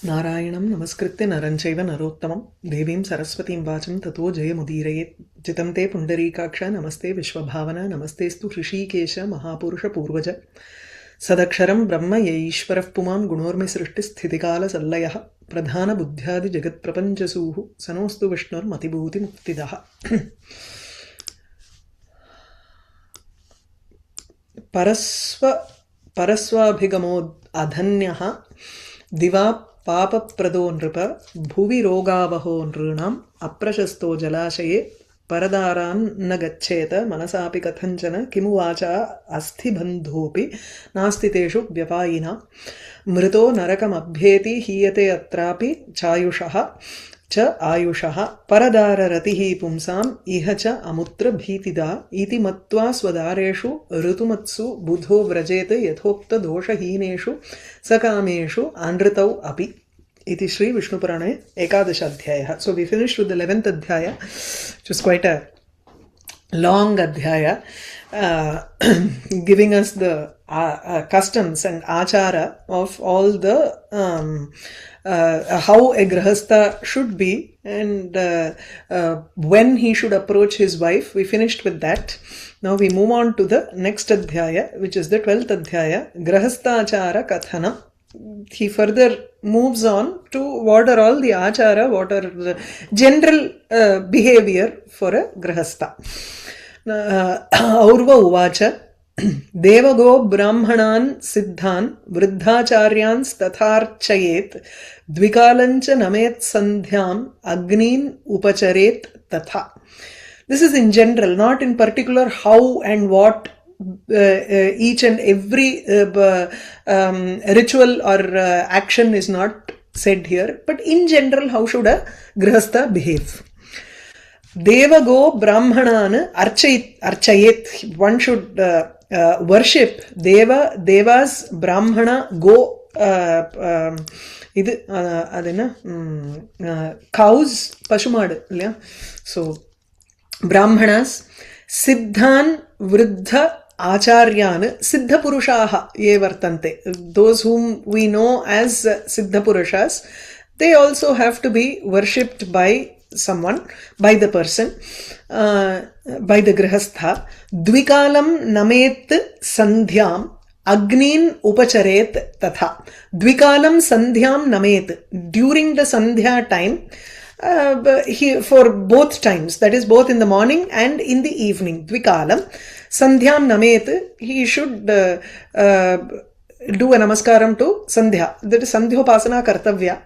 नारायणं नमस्कृत्य नरं चैव नरोत्तमं देवीं सरस्वतीं वाचं ततो जयमुदीरयेत् जितं ते पुण्डरीकाक्ष नमस्ते विश्वभावना नमस्तेस्तु ऋषिकेश महापुरुषपूर्वज सदक्षरं ब्रह्म य ईश्वरः पुमान् गुणोर्मि सृष्टिस्थितिकालसल्लयः प्रधानबुद्ध्यादिजगत्प्रपञ्चसूः सनोऽस्तु विष्णुर्मतिभूतिमुक्तिदः परस्वाभिगमो अधन्यः दिवा पापप्रदो नृप भुवि रोगावहो नृणाम् अप्रशस्तो जलाशये परदारान् न गच्छेत मनसापि कथञ्चन किमु वाचा अस्थिबन्धोऽपि नास्ति तेषु व्यपायिना मृतो नरकमभ्येति हीयते अत्रापि चायुषः च आयुषः परदाररतिः पुंसाम् इह च अमुत्र भीतिदा इति मत्वा स्वदारेषु ऋतुमत्सु बुधो व्रजेत यथोक्तदोषहीनेषु सकामेषु अनृतौ अपि इति श्री विष्णुपुराणे 11 अध्यायः. So we finished with the 11th adhyaya, which was quite a long adhyaya, giving us the customs and achara of all the how a grahastha should be and when he should approach his wife. We finished with that. Now we move on to the next adhyaya, which is the 12th adhyaya, grahastha achara kathana. He further moves on to what are all the achara, what are the general behavior for a grahastha. Aurva uvacha देवगो ब्राह्मणान् सिद्धान् वृद्धाचार्यान् तथार्चयेत् द्विकालञ्च नमेत् सन्ध्याम् अग्नीन् उपचरेत् तथा. This is in general, not in particular how and what each and every ritual or action is not said here, but in general how should a grihastha behave. Devago brahmanan archayet. One should worship devas brahmana go cows pashumadu illaya. So brahmanas siddhan vriddha acharyan siddha purushaha ye vartante. Those whom we know as siddha purushas, they also have to be worshipped by someone, by the person, by the grihastha. Dvikalam namet sandhyam agnin upacharet tatha. Dvikalam sandhyam namet. During the sandhya time, for both times, that is both in the morning and in the evening, dvikalam sandhyam namet, he should do a namaskaram to sandhya. That is sandhyopasana kartavya.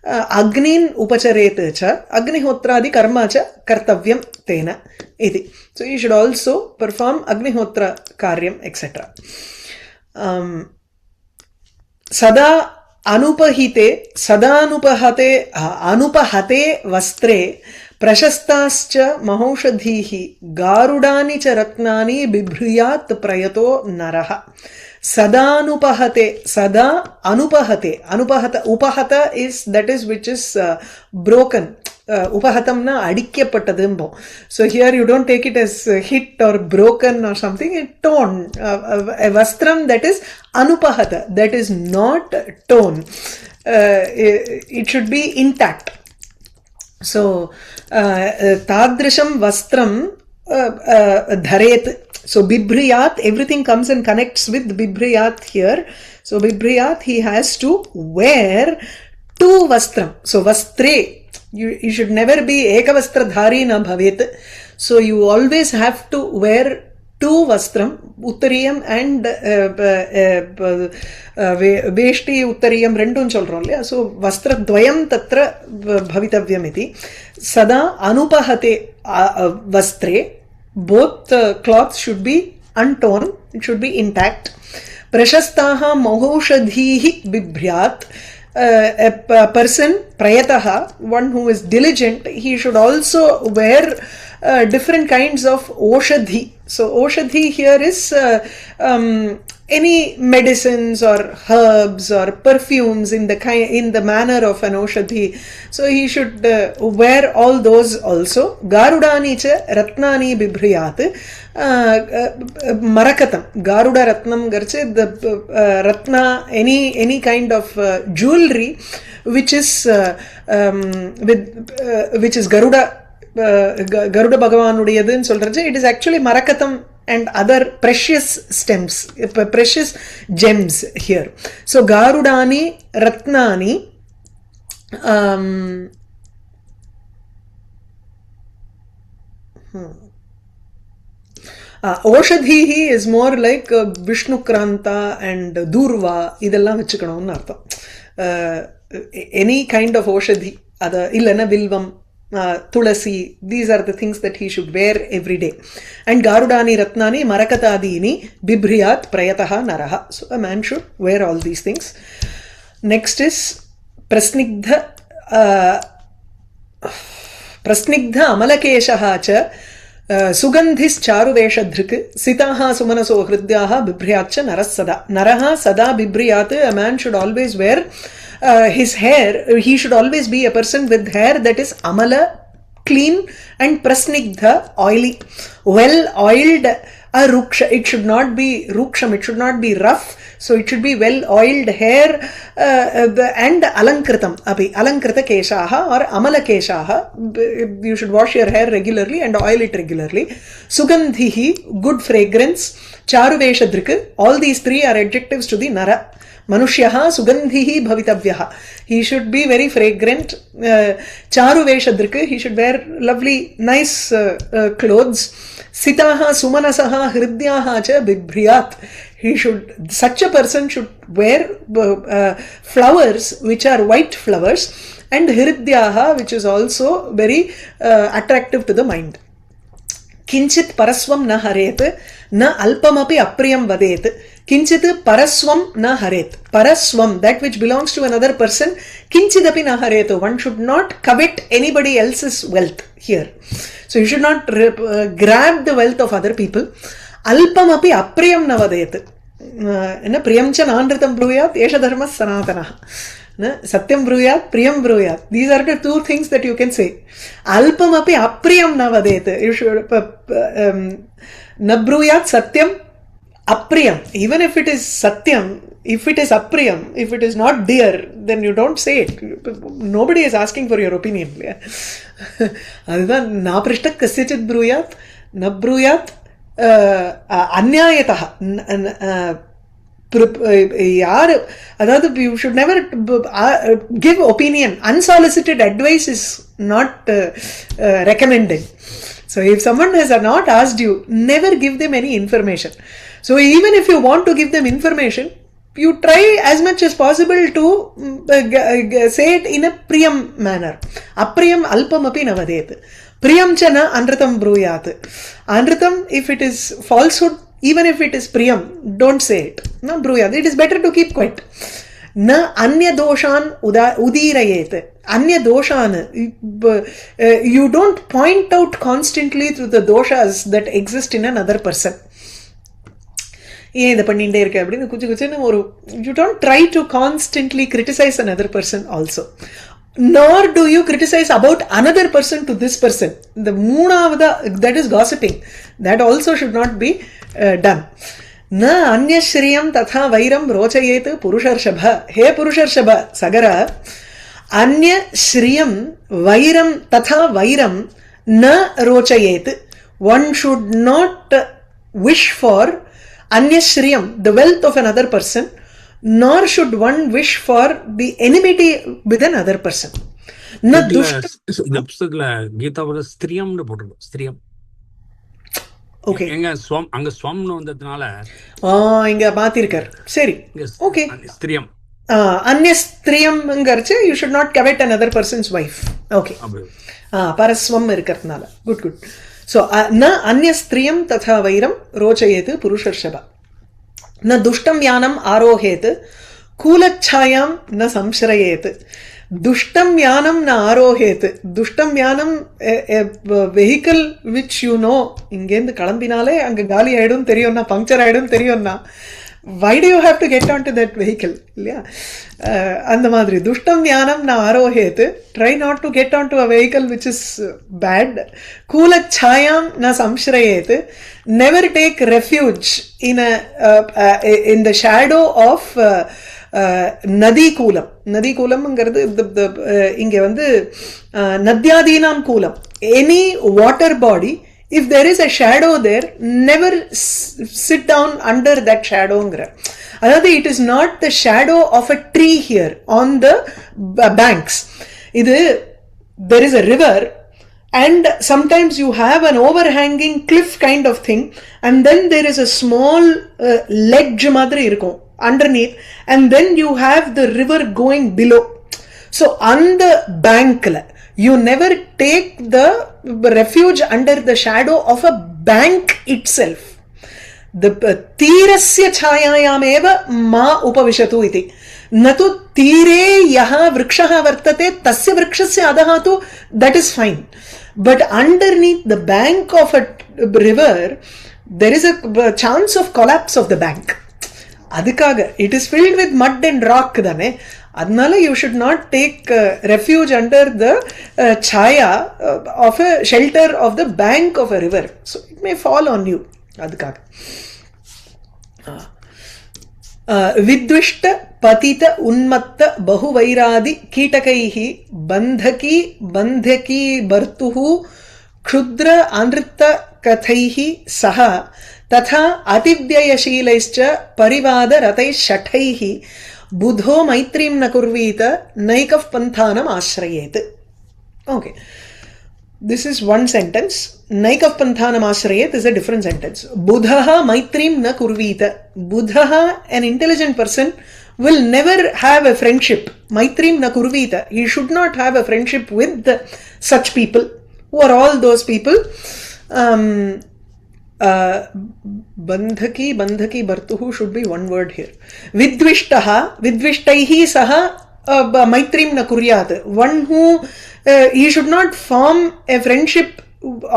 Agnin upacharet cha agnihotradi karma cha kartavyam tena iti. So you should also perform agnihotra karyam, etc. Sada anupahite anupahate vastre prashastascha mahaushadhihi garudani cha ratnani bibhriyat prayato naraha. Sada anupahate, sada anupahate. Anupahata, upahata is that is which is broken. Upahatamna adikyapattadimbo. So here you don't take it as hit or broken or something. It torn. A vastram that is anupahata, that is not torn. It should be intact. So tadrasham vastram dharet. So bibhriyat, everything comes and connects with bibhriyat here. So bibhriyat, he has to wear two vastram. So vastre, you should never be ekavastradhari na bhavet. So you always have to wear two vastram, uttariyam and veshti uttariyam rendun solron. So vastra dvayam tatra bhavitavyam iti. Sada anupahate vastre. Both cloths should be untorn, it should be intact. Prashastaha mahaushadhihi bibhryat. A person, prayataha, one who is diligent, he should also wear different kinds of oshadhi. So oshadhi here is any medicines or herbs or perfumes in the manner of an oshadhi. So he should wear all those also. Garudani cha ratnani bibhriyat. Marakatam. Garuda ratnam garche, the ratna, any kind of jewelry which is which is Garuda Bhagavanudiyadhu solradhu, it is actually Marakatam and other precious stems, precious gems here. So Garudani Ratnani, Oshadhihi is more like Vishnu Kranta and Durva, idella vechukkanum artham. Any kind of Oshadhi, ada illana Vilvam, Tulasi, these are the things that he should wear every day. And Garudani Ratnani Marakatadini Bibhriyat Prayataha Naraha. So a man should wear all these things. Next is Prasnigdha Amalakeshaha cha Sugandhis Charuveshadhrik Sitaha Sumanaso Hridyaha Bibhriyatcha Narasada. Naraha Sada Bibhriyat, a man should always wear his hair, he should always be a person with hair that is amala, clean, and prasnigdha, oily, well oiled, ruksha. It should not be ruksham, it should not be rough, so it should be well oiled hair, and alankritam, alankrita keshaha or amala keshaha. You should wash your hair regularly and oil it regularly. Sugandhihi, good fragrance. Charuveshadrik, all these three are adjectives to the nara. Manushyaha Sugandhihi Bhavitavyaha. He should be very fragrant. Charuveshadrik, he should wear lovely, nice clothes. Sitaha Sumanasaha Hridyaha cha Bibhriyat. He should, such a person should wear flowers which are white flowers, and Hridyaha, which is also very attractive to the mind. Kinchit paraswam na haret, na alpamapi apriyam vadet. Kinchit paraswam na haret. Paraswam, that which belongs to another person, kinchidapi na haret. One should not covet anybody else's wealth here. So you should not grab the wealth of other people. Alpamapi apriyam na vadet. Priyam cha nandritam bruyat, esha dharmas sanatanaha. Satyam bruyat, priyam bruyat. These are the two things that you can say. Alpam api apriyam na vadet. You should na bruyat satyam apriyam. Even if it is satyam, if it is apriyam, if it is not dear, then you don't say it. Nobody is asking for your opinion. Adhan na prishtak kasyachit bruyat, na bruyat anyayataha. You should never give opinion. Unsolicited advice is not recommended. So if someone has not asked you, never give them any information. So even if you want to give them information, you try as much as possible to say it in a priyam manner. Apriyam alpam api navadet. Priyam chana anritam bruyat. Anritam, if it is falsehood, even if it is priyam, don't say it. No bruyat. It is better to keep quiet. Na anya doshan udirayet. Anya doshan. You don't point out constantly to the doshas that exist in another person. You don't try to constantly criticize another person also. Nor do you criticize about another person to this person. The moonavada, that is gossiping. That also should not be done. Na anya shriyam tatha vairam rochayet purusharshabha. He purusharshabha, sagara. Anya shriyam vairam tatha vairam na rochayet. One should not wish for anya shriyam, the wealth of another person, nor should one wish for the enmity with another person. Na dushta. இந்த புத்தகத்துல கீதாவோட ஸ்திரியம்னு போட்டிருக்கோம். ஸ்திரியம். Okay. எங்க ஸ்வம், அங்க ஸ்வம்னு வந்ததுனால இங்க மாத்திருக்கார். சரி. ஓகே. ஸ்திரியம். அன்ய ஸ்திரியம்ங்கறச்சு you should not covet another person's wife. Okay. பரஸ்வம் இருக்கிறதுனால. Good, good. So na anya striyam tatha vairam rochayet purusharshaba. Na dushtam yanam arohet kulachayam na samshrayet. Dushtam yanam na arohet. Dushtam yanam, a vehicle which you know, ingendu kalambinale anga gali aidum theriyonna, puncture aidum theriyonna. Why do you have to get onto that vehicle? Yeah. And the madri dushtam yanam na arohet. Try not to get onto a vehicle which is bad. Kula chayam na samshrayet. never take refuge in the shadow of நதி கூலம். நதி கூலம்ங்கிறது இங்க வந்து நத்யாதீனாம் கூலம். Any water body, if there is a shadow there, never sit down under that shadowங்கிற. அதாவது it is not the shadow of a tree here on the banks. இது there is a river and sometimes you have an overhanging cliff kind of thing, and then there is a small ledge மாதிரி இருக்கும் underneath, and then you have the river going below. So on the bank you never take the refuge under the shadow of a bank itself. The तीरस्य छायायामेव मा उपविशतु इति, न तु तीरे यः वृक्षः वर्तते तस्य वृक्षस्य अधः तु that is fine, but underneath the bank of a river there is a chance of collapse of the bank. அதுக்காக it is filled with mud and rock தானே, அதனால you should not take refuge under the chaya of a shelter of the bank of a river, so it may fall on you. அதுக்காக வித்விஷ்ட பதித உன்மத்த பகுவைராதி கீட்டகைஹி பந்தகி பந்தகி பர்த்துஹு க்ஷுத்ர அன்ருத்த கதைஹி சஹ ததா அதிவ்யயசீலைश्च பரிவாத ரதைः ஷட்டைः புதோ மைத்ரீம் ந குர்வீத நைகः பந்தானம் ஆஸ்ரயேத். Okay, this is one sentence. Naikaf panthanam ashrayet is a different sentence. Buddhaha maitrim na kurvita. Buddhaha, an intelligent person, will never have a friendship. Maitrim na kurvita. He should not have a friendship with such people. Who are all those people? Bandhaki, bandhaki, bartuhu should be one word here. Vidvishtaha, vidvishtaihi saha maitrim na kuryat. One who he should not form a friendship,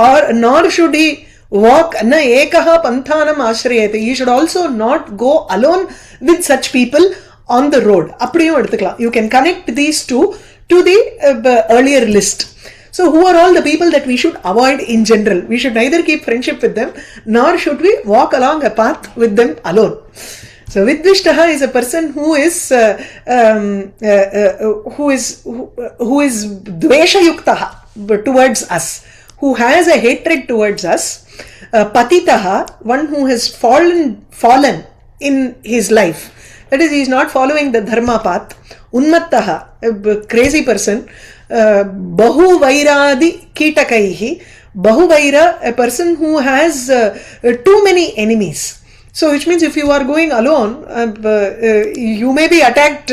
or nor should he walk na ekaha panthanam ashrayate. He should also not go alone with such people on the road. Appadiyum eduthikalam. You can connect these two to the earlier list. So who are all the people that we should avoid in general? We should neither keep friendship with them nor should we walk along a path with them alone. So vidvishtaha is a person who is dvesha yuktaha towards us, who has a hatred towards us. Patitaha, one who has fallen in his life, that is, he is not following the dharma path. Unmattaha, a crazy person. Bahu vairadi kitakaihi, bahu vaira, a person who has too many enemies. So which means if you are going alone, you may be attacked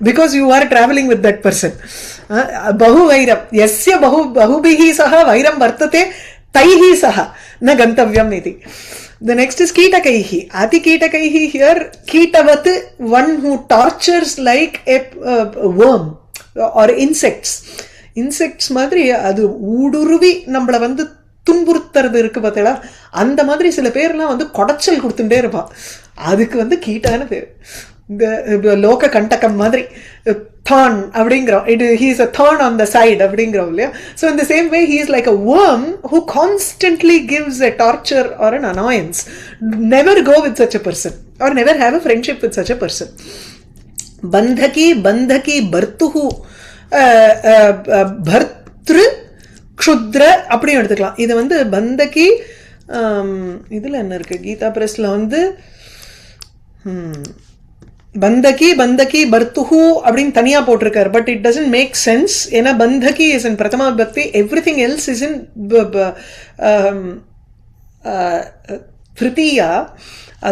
because you are traveling with that person. Bahu vairam, yasya bahubihi saha vairam vartate taihi saha na gantavyam iti. The next is kitakaihi. Ati kitakaihi here, kitavat, one who tortures like a worm or insects. Insects மாதிரி அது ஊடுருவி நம்மள வந்து துன்புறுத்துறது இருக்கு பார்த்தீங்களா, அந்த மாதிரி சில பேர்லாம் வந்து கொடைச்சல் கொடுத்துட்டே இருப்பான். அதுக்கு வந்து கீட்டான பேர். இந்த லோக கண்டகம் மாதிரி thorn அப்படிங்கிறோம். he is a thorn on the side அப்படிங்கிறோம் இல்லையா. So in the same way he is like a worm who constantly gives a torture or an annoyance. Never go with such a person or never have a friendship with such a person. Bandhaki bandhaki bartuhu பர்த்ரு க்ஷுத்ர அப்படியும் எடுத்துக்கலாம். இது வந்து பந்தகி, இதில் என்ன இருக்கு, கீதா பிரஸ்ல வந்து பந்தகி பந்தகி பர்த்துஹு அப்படின்னு தனியாக போட்டிருக்காரு. But it doesn't make sense. ஏன்னா பந்தகி இஸ் இன் பிரதமா விபக்தி, everything else is in திருத்தீயா.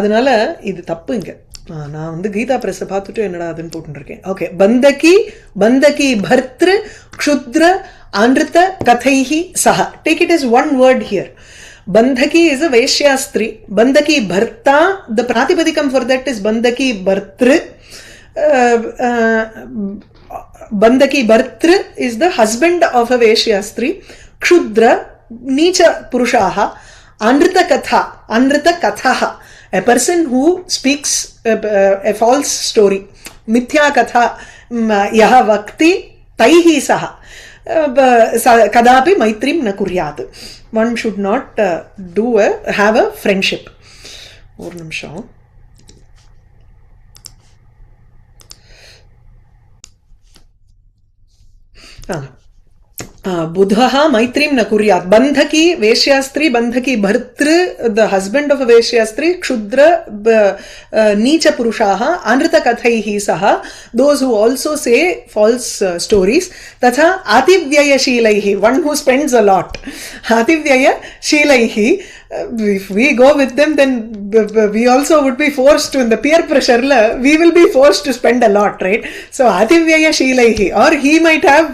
அதனால இது தப்பு இங்க. நான் வந்து கீதா பிரஸ் பார்த்துட்டு என்னடா அதுன்னு போட்டுருக்கேன். ஓகே, பந்தகி பந்தகி பர்த்ரு க்ஷுத்ர அன்ருத்த கதைஹி சஹ. Take it is one word here. Bandhaki is a Vaishya Stri. Bandhaki Bharta, the Pratipadikam for that is Bandhaki Bhartru. Bandhaki Bhartru is the husband of a Vaishya Stri. Kshudra, Nicha Purushaha. Anrita Katha, Anrita Kathaha, a person who speaks a false story. Mithya Katha, Yaha Vakti, Taihi Saha. Kadapi Maitrim na Kuryat. one should not have a friendship. ஒரு நிமிஷம். बुधः मैत्रीं न कुर्यात्. बन्धकी वेश्यास्त्री, बन्धकी भर्तृ, the husband of a वेश्यास्त्री, क्षुद्र नीच पुरुषाः अनृतकथैः सह, those who also say false stories. तथा अतिव्ययशीलैः, one who spends a lot. अतिव्ययशीलैः, if we go with them, then we also would be forced to, in the peer pressure, we will be forced to spend a lot, right? So अतिव्ययशीलैः, or he might have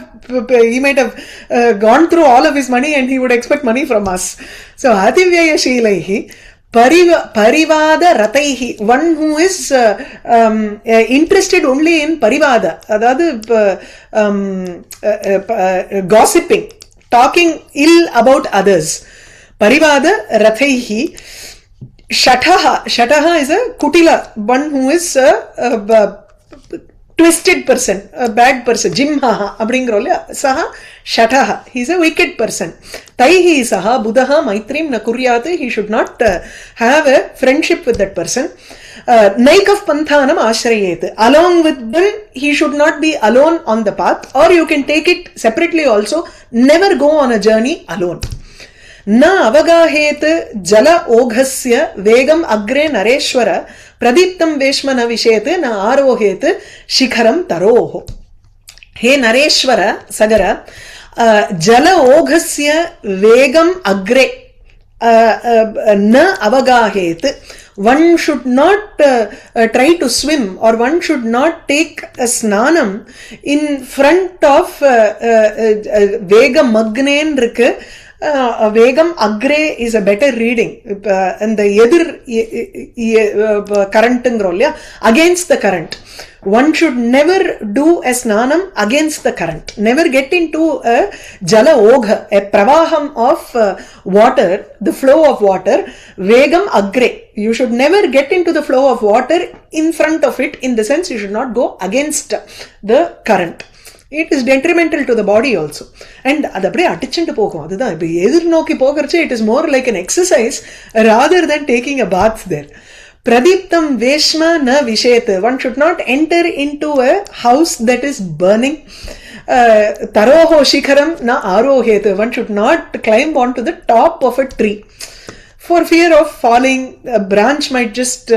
gone through all of his money and he would expect money from us. So ativyayashilaihi parivada rataihi, one who is interested only in parivada, adadu gossiping, talking ill about others. Parivada rataihi. Shataha is a kutila, one who is twisted person, a bad person. Jimhaha abringrolya saha shataha, he is a wicked person. Taihi saha buddhaha maitrim na kuryate, he should not have a friendship with that person. Naikav panthanam ashrayet, along with them he should not be alone on the path, or you can take it separately also. Never go on a journey alone. न अवगाहेत जल ओघस्य वेगम अग्रे नरेश्वर, प्रदीप्तम वेश्म न विषेत न आरोहेत शिखरम तरोह. हे नरेश्वर सगर, जल ओघस्य वेगम अग्रे न अवगाहेत, one should not try to swim, or one should not take a snanam in front of vegam magnen irukku. Vegam agre is a better reading, and the edir current ngrolya, against the current. One should never do a snanam against the current. Never get into a jala ogha, a pravaham of water, the flow of water. Vegam agre, you should never get into the flow of water in front of it, in the sense you should not go against the current. It is detrimental to the body also. And அது அப்படியே அடிச்சுட்டு போகும். அதுதான் இப்போ எதிர்நோக்கி போகிறச்சு, it is more like an exercise rather than taking a bath there. Pradiptam veshma na vishet, one should not enter into a house that is burning. Taroho shikharam na arohet, one should not climb onto the top of a tree. For fear of falling, a branch might just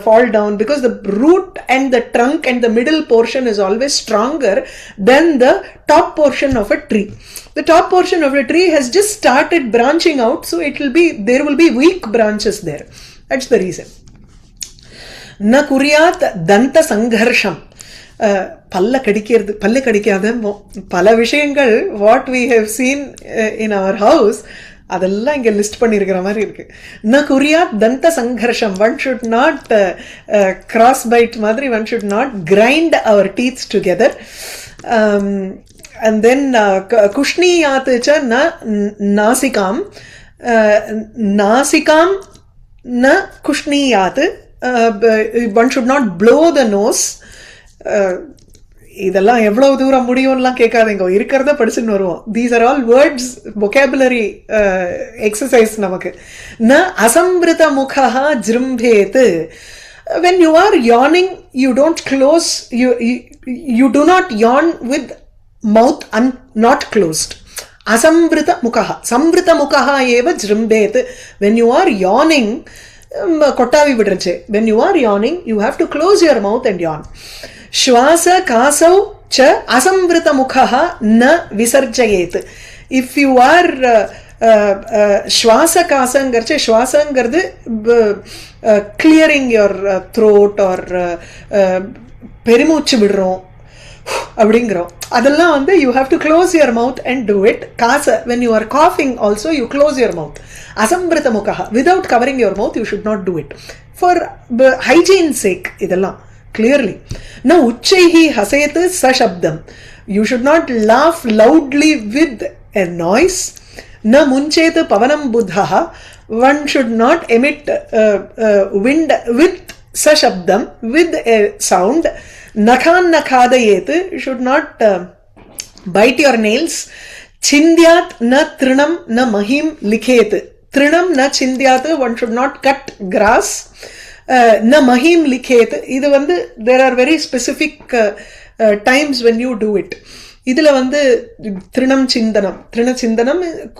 fall down, because the root and the trunk and the middle portion is always stronger than the top portion of a tree. The top portion of a tree has just started branching out, so there will be weak branches there. That's the reason. Na kuryat danta sangharsham. பல்ல கடிக்கிறது, பல்ல கடிக்காத பல விஷயங்கள் what we have seen in our house, அதெல்லாம் இங்க list பண்ணிருக்கிற மாதிரி இருக்கு. ந குரியாத் தந்த சங்கர்ஷம், one should not cross bite மாதிரி, one should not grind our teeth together. And then kushniyat cha na nasikam, nasikam na kushniyat, one should not blow the nose. இதெல்லாம் எவ்வளவு தூரம் முடியும்லாம் கேட்காதீங்க, இருக்கிறத படிச்சுன்னு வருவோம். These are all words, vocabulary exercise நமக்கு. ந அசம்பிருத முகா ஜிரும்பேத், when you are yawning, you don't close, you do not yawn with mouth not closed. Asambrita mukaha, sambrita mukaha eva jrimbet, when you are yawning, kottavi vidruche, when you are yawning you have to close your mouth and yawn. Shwasa kasau cha asamvrita mukhaha na visarjayet. If you are shwasa kasangarche, shwasangardu clearing your throat, or பெருமூச்சு விடுறோம் அப்படிங்கிறோம், அதெல்லாம் வந்து you have to close your mouth and do it. Kasa, when you are coughing also you close your mouth. Asamvrita mukhaha, without covering your mouth you should not do it, for hygiene sake. இதெல்லாம் clearly. Now uchchaihi hasayat sashabdam, you should not laugh loudly with a noise. Na munchet pavanam buddhaha, one should not emit wind with sashabdam, with a sound. Nakhan nakhadayet, you should not bite your nails. Chindyat na trinam na mahim likhet. Trinam na chindyat, one should not cut grass. Na mahim likhet. There are very specific times when you do it. இதுல trinam chindanam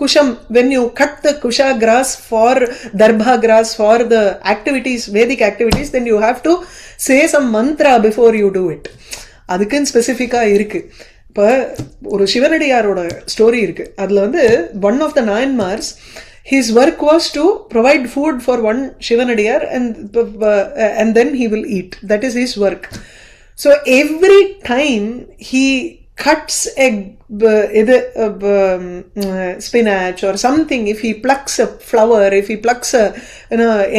kusham, when you cut the kusha grass for darbha grass for the activities, Vedic activities, then you have to say some mantra before you do it. அதுக்குன்னு ஸ்பெசிஃபிக்கா இருக்கு. இப்ப ஒரு சிவனடியாரோட story இருக்கு. அதுல one of the Nayanmars, his work was to provide food for one Shivanadiyar and then he will eat. That is his work. So every time he cuts a spinach or something, if he plucks a flower, if he plucks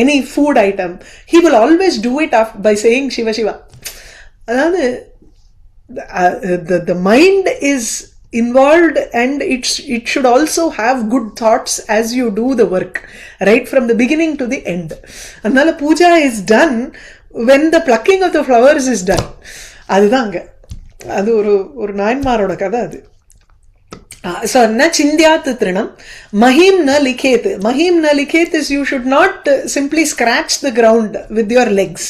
any food item, he will always do it by saying Shiva Shiva. The mind is involved and it should also have good thoughts as you do the work, right from the beginning to the end. Adnala puja is done when the plucking of the flowers is done. அதுதாங்க அது ஒரு நாயன்மாரோட கதை அது. So na chindyat trinam mahim na likhet. Mahim na likhet is you should not simply scratch the ground with your legs.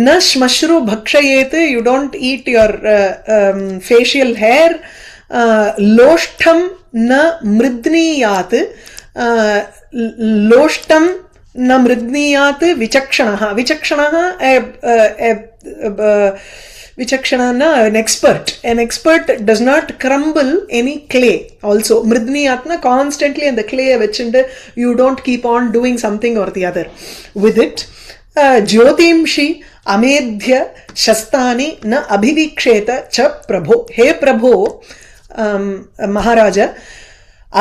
Na shmashru bhakshayet, you don't eat your facial hair. Loshtham na mridniyat. Loshtham na mridniyat vichakshanaha. Vichakshanaha Vichakshana, an expert. An expert does not crumble any clay. Also, mridniyatna, constantly in the clay vechinde, you don't keep on doing something or the other with it. Jyotimshi amedhya shastani na abhiviksheta cha prabho. Hey prabho, Maharaja,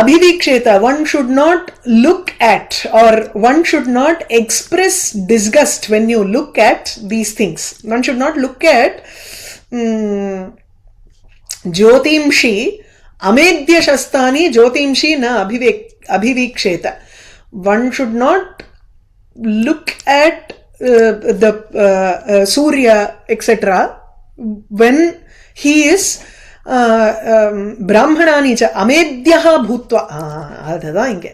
abhiviksheta, one should not look at or one should not express disgust when you look at these things. One should not look at Jyotimshi amedhya shastani Jyotimshi na abhiviksheta. One should not look at the Surya, etc. when he is Brahmanani cha amedhyaha bhutva. Adha inge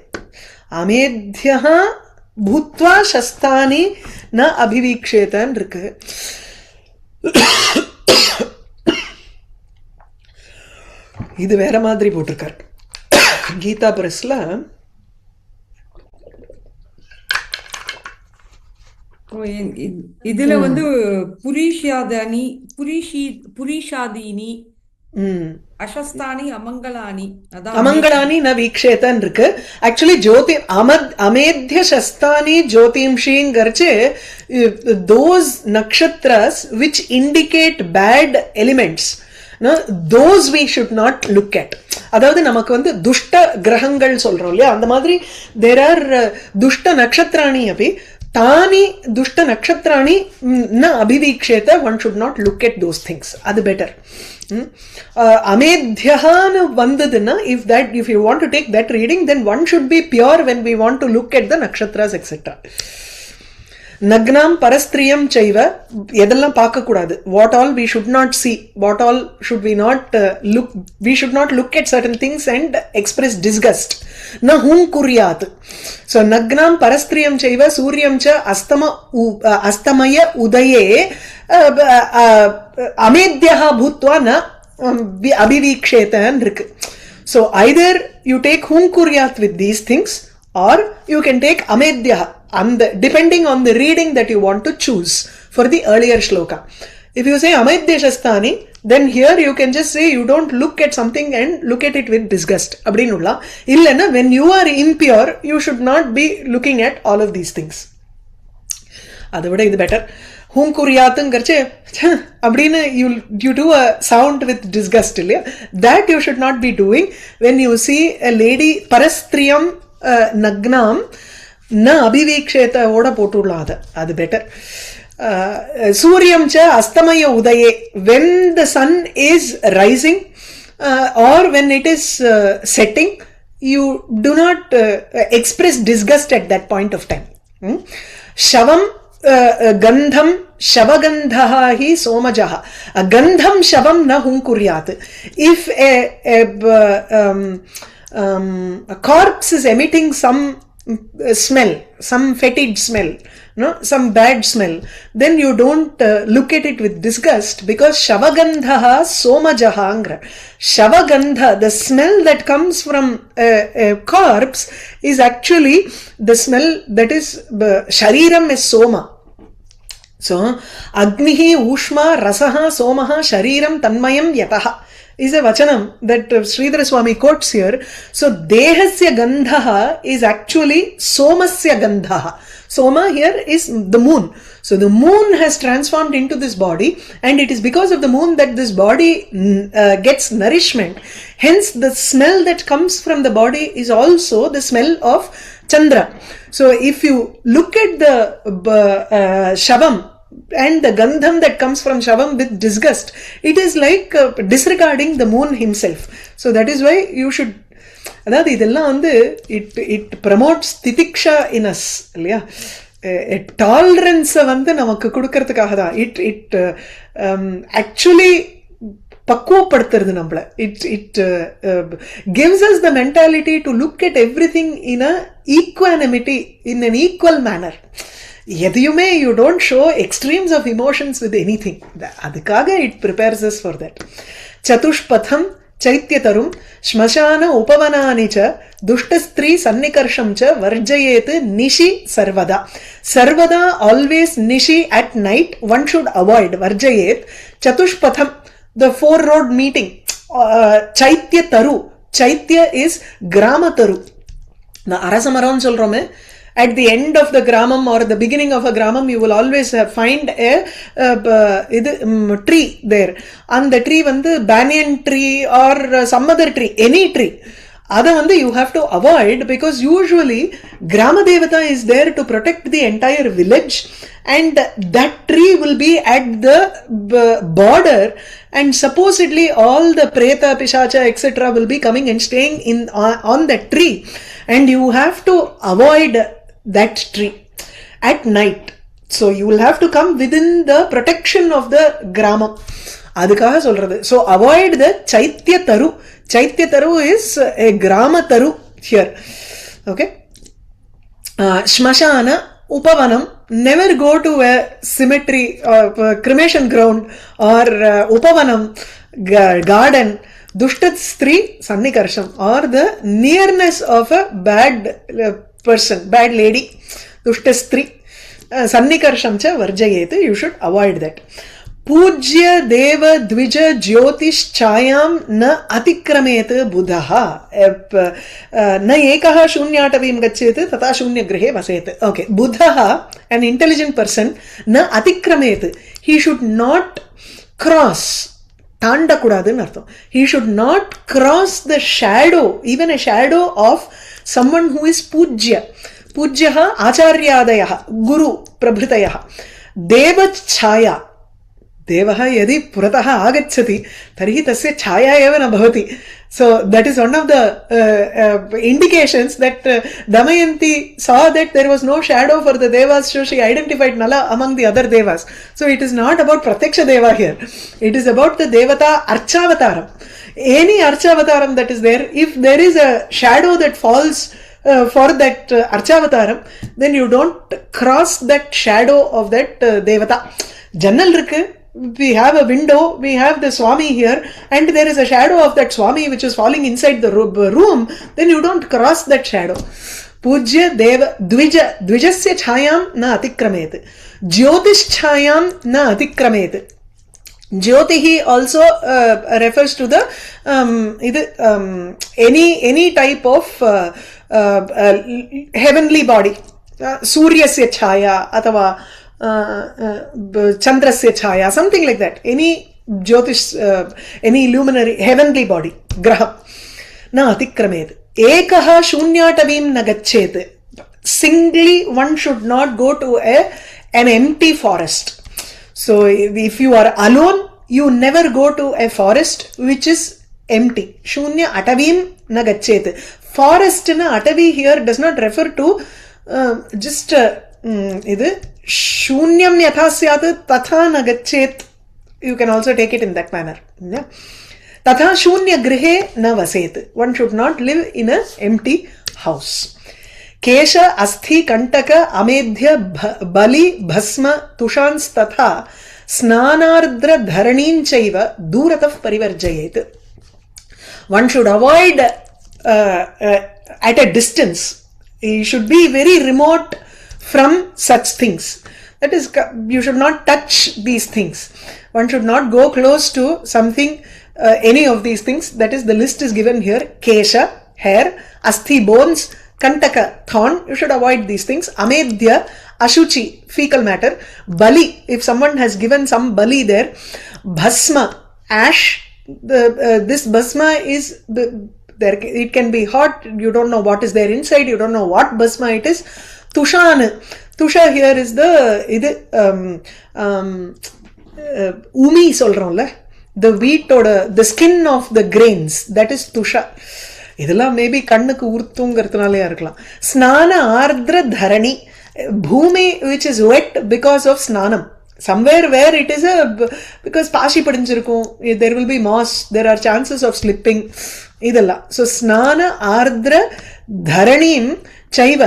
amedhyaha bhutva shastani na abhivikshetan irukku. இது வேற மாதிரி போட்டிருக்கார் கீதா பிரஸ்ல. இதுல புரிஷாதானி புரிஷாதீனி அசஸ்தானி அமங்களானி அமங்களானி ந வீக்ஷேதன் இருக்கு. Actually ஜோதி அமேத்ய சஸ்தானி ஜோதிம்ஷிங்கர்ச்சு those nakshatras which indicate bad elements, those we should not look at. அதாவது நமக்கு துஷ்ட கிரகங்கள் சொல்றோம் இல்லையா, அந்த மாதிரி there are துஷ்ட நக்ஷத்ராணி அப்படி தானி துஷ்ட நக்ஷத்ராணி ந அபிவீக்ஷேத. one should not look at those things. அது better. amedhyahan vandadna, if you want to take that reading, then one should be pure when we want to look at the nakshatras, etc. nagnam parastriyam chaiva, எதெல்லாம் பார்க்க கூடாது, what all we should not see, what all should we not look, we should not look at certain things and express disgust. na hum kuryat. So nagnam parastriyam chaiva suryam cha astamaya udaye amedhyaha bhutva na abhivikshetan irukku. So either you take hum kuryat with these things or you can take amedhyaha, and depending on the reading that you want to choose for the earlier shloka. If you say amedhya shastani, then here you can just say you don't look at something and look at it with disgust. Abdinulla illana, when you are impure you should not be looking at all of these things. adavada idu better. hum kuryathungarche abdina you do a sound with disgust illaya, that you should not be doing when you see a lady parastriyam nagnam na abhiviksheta oda potulla, adu better. Suryam cha astamaya udaye, when the sun is rising or when it is setting, you do not express disgust at that point of time. Shavam gandham shavagandhaha hi somajaha. Gandham shavam na hunkuryat. If a corpse is emitting some smell, some fetid smell, no, some bad smell, then you don't look at it with disgust, because shavagandhaha somajahangra. Shavagandha, the smell that comes from a corpse, is actually the smell that is shariram is soma. So agnihi ushma rasaha somaha shariram tanmayam yataha is a vachanam that Sridhara Swami quotes here. So dehasya gandhaha is actually somasya gandhaha. Soma here is the moon. So the moon has transformed into this body, and it is because of the moon that this body gets nourishment. Hence the smell that comes from the body is also the smell of Chandra. So if you look at the shavam and the gandham that comes from shavam with disgust, it is like disregarding the moon himself. So that is why you should, அதாவது இதெல்லாம் வந்து it promotes திதிக்ஷா in us, இல்லையா? டாலரன்ஸை வந்து நமக்கு கொடுக்கறதுக்காக தான். it actually பக்குவப்படுத்துறது நம்மள. it gives us the mentality to look at everything in a equanimity, in an equal manner. எதையுமே you don't show extremes of emotions with anything. அதுக்காக it prepares us for that. சதுஷ்பதம் चैत्यतरुं श्मशान उपवनानि च दुष्टस्त्री सन्निकर्षं च वर्जयेत निशि सर्वदा. सर्वदा, always, nishi, at night, one should avoid, varjayet. Chatushpatham, the four road meeting. Chaitya taru, chaitya is grama taru. Na arasamaram solrome. At the end of the gramam or the beginning of a gramam, you will always find a tree there. And the tree vandu banyan tree or some other tree, any tree. Adha vandu you have to avoid, because usually Grama Devata is there to protect the entire village, and that tree will be at the border, and supposedly all the preta, pishacha, etc. will be coming and staying on that tree, and you have to avoid that tree at night. So you will have to come within the protection of the gramam. அதுக்காக சொல்றது. So avoid the chaitya taru. Chaitya taru is a grama taru here. Okay. Shmashana upavanam, never go to a cemetery or cremation ground or upavanam garden. Dushtat stri sannikarsham, or the nearness of a bad person, bad lady. Dushta-stri sannikarsham cha varjayet, you should avoid that. Pujya deva dvija jyotish chayam na atikramet buddha. Na ekaha shunyatavim gachet tata shunya grihe vaset. Okay, buddha, an intelligent person, na atikramet, he should not cross. Tanda kudadunu artham. He should not cross the shadow, even a shadow of someone who is pujya. Pujyaha acharyadayaha, guru prabhritayaha. Deva chaya. Devaha yadi purataha agacchati, tarhi tasya chaya eva na bhavati. So that is one of the indications that Damayanti saw that there was no shadow for the devas, so she identified Nala among the other devas. So it is not about Pratyaksha Deva here. It is about the Devata Archavataram. Any Archavataram that is there, if there is a shadow that falls for that Archavataram, then you don't cross that shadow of that Devata. Jannal irukku, we have a window, we have the Swami here, and there is a shadow of that Swami which is falling inside the room, then you don't cross that shadow. Pujya deva dvijasya chayam na atikramet. Jyotish chayam na atikramet. Jyotihi also refers to the any type of heavenly body. Suryasya chaya athava Chandrasya chaya, something like that. Any Jyotish, any luminary heavenly body, graha na atikramet. Ekaha shunyatavim na gachet. Singly, one should not go to an empty forest. So if you are alone, you never go to a forest which is empty. Shunya atavim na gachet. Forest na atavi here does not refer to just शून्यं यथा स्यात् तथा न गच्छेत्. You can also take it in that manner. Yeah? तथा शून्य गृहे न वसेत्. One should not live in an empty house. केश अस्थि कंटक अमेध्य बलि भस्म तुषांस्तथा स्नानार्द्र धरणीं चैव दूरतः परिवर्जयेत्. One should avoid at a distance. He should be very remote from such things. That is, you should not touch these things. One should not go close to something, any of these things. That is, the list is given here. Kesha, hair, asthi, bones, kantaka, thorn. You should avoid these things. Amedhya, ashuchi, fecal matter. Bali, if someone has given some bali there. Bhasma, ash. This bhasma is there. It can be hot. You don't know what is there inside. You don't know what bhasma it is. Tushan. Tusha here is the umi solromla. The wheat or the skin of the grains. That is tusha. இதெல்லாம் maybe கண்ணுக்கு உறுத்துங்கிறதுனாலயா இருக்கலாம். ஸ்நான ஆர்திர தரணி. பூமி which is wet because of ஸ்நானம். Somewhere where it is because பாசி படிஞ்சிருக்கும், there will be moss, there are chances of slipping. இதெல்லாம். So ஸ்நான ஆர்திர தரணீம் சைவ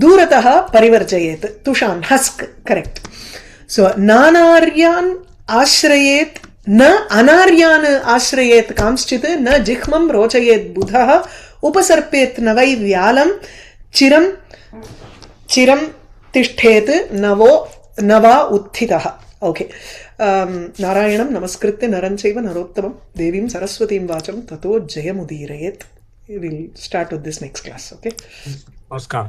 दूरतः परिवर्जयेत्. तुषान्, husk, correct. So नानार्यान् आश्रयेत् न अनार्यान् आश्रयेत् कांश्चित् न जिह्मं रोचयेत् बुधः उपसर्पेत् न वै व्यालं चिरं तिष्ठेत् न वा उत्थितः. Okay. नारायणं नमस्कृत्य नरं चैव नरोत्तमं देवीं सरस्वतीं वाचं ततो जयमुदीरयेत्. We will start with this next class. Okay. Oscar.